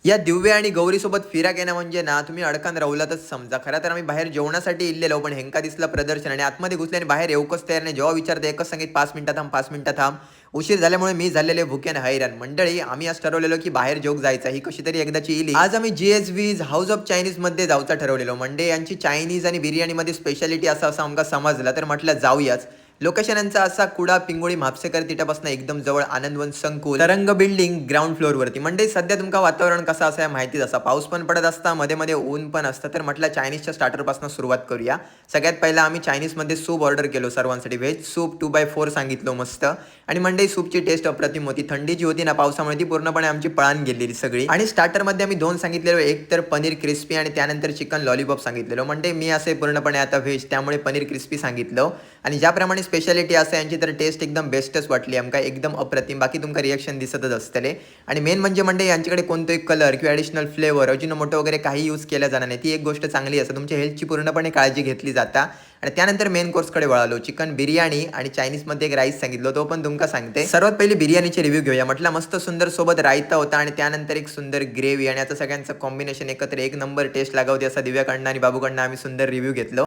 या दिव्या आणि गौरीसोबत फिराक येणं म्हणजे ना तुम्ही अडकान राहुलातच समजा. खरं तर आम्ही बाहेर जेवणासाठी इल्लेलो, पण हेंका दिसलं प्रदर्शन आणि आतमध्ये घुसले आणि बाहेर येऊकच तयार नाही. जेव्हा विचारते एकच सांगित 5 मिनिटं थांब, 5 मिनिटं थांब. उशीर झाल्यामुळे मी झालेले भुकेन हैराण. मंडळी आम्ही आज ठरवलेलो की बाहेर जेवूक जायचं, ही कशी तरी एकदाची इली. आज आम्ही GSV's हाऊस ऑफ चायनीज मध्ये जाऊचा ठरवलेलो. म्हणजे यांची चायनीज आणि बिर्याणीमध्ये स्पेशालिटी असं आमका समजलं, तर म्हटलं जाऊयाच. लोकेशन यांचा असा कुडा पिंगोळी म्हापसेकर तिटापासून एकदम जवळ आनंदवन संकुल तरंग बिल्डिंग ग्राउंड फ्लोअरवरती. म्हणजे सध्या तुमका वातावरण कसं असं माहितीच असा, पाऊस पण पडत असता, मध्ये मध्ये ऊन पण असतं. तर म्हटलं चायनीजच्या स्टार्टरपासून सुरुवात करूया. सगळ्यात पहिला आम्ही चायनीजमध्ये सूप ऑर्डर केलो सर्वांसाठी. व्हेज सूप 2x4 सांगितलो मस्त. आणि मंडई सूपची टेस्ट अप्रतिम होती. थंडी जी होती ना पावसामुळे ती पूर्णपणे आमची पळान गेलेली सगळी. आणि स्टार्टरमध्ये आम्ही दोन सांगितलेलो, एक तर पनीर क्रिस्पी आणि त्यानंतर चिकन लॉलीपॉप सांगितलेलो. म्हणजे मी असे पूर्णपणे आता व्हेज, त्यामुळे पनीर क्रिस्पी सांगितलं. आणि ज्याप्रमाणे स्पेशालिटी असं यांची, तर टेस्ट एकदम बेस्टच वाटली आमका, एकदम अप्रतिम. बाकी तुमका रिएक्शन दिसतच असतले. आणि मेन म्हणजे यांच्याकडे कोणतंही कलर किंवा ॲडिशनल फ्लेवर अजिनोमोटो वगैरे काही यूज केल्या जाणार नाही. ती एक गोष्ट चांगली असते, तुमच्या हेल्थची पूर्णपणे काळजी घेतली जाता. आणि त्यानंतर मेन कोर्सकडे वळालो. चिकन बिर्याणी आणि चायनीजमध्ये एक राईस सांगितलं, तो पण तुमका सांगते. सर्वात पहिली बिर्याणीचे रिव्ह्यू घेऊया. म्हटलं मस्त सुंदर सोबत रायता होता आणि त्यानंतर एक सुंदर ग्रेव्ही आणि आता सगळ्यांचं कॉम्बिनेशन एकत्र एक नंबर टेस्ट लागावते असा दिव्याकडनं आणि बाबूकडनं आम्ही सुंदर रिव्ह्यू घेतलो.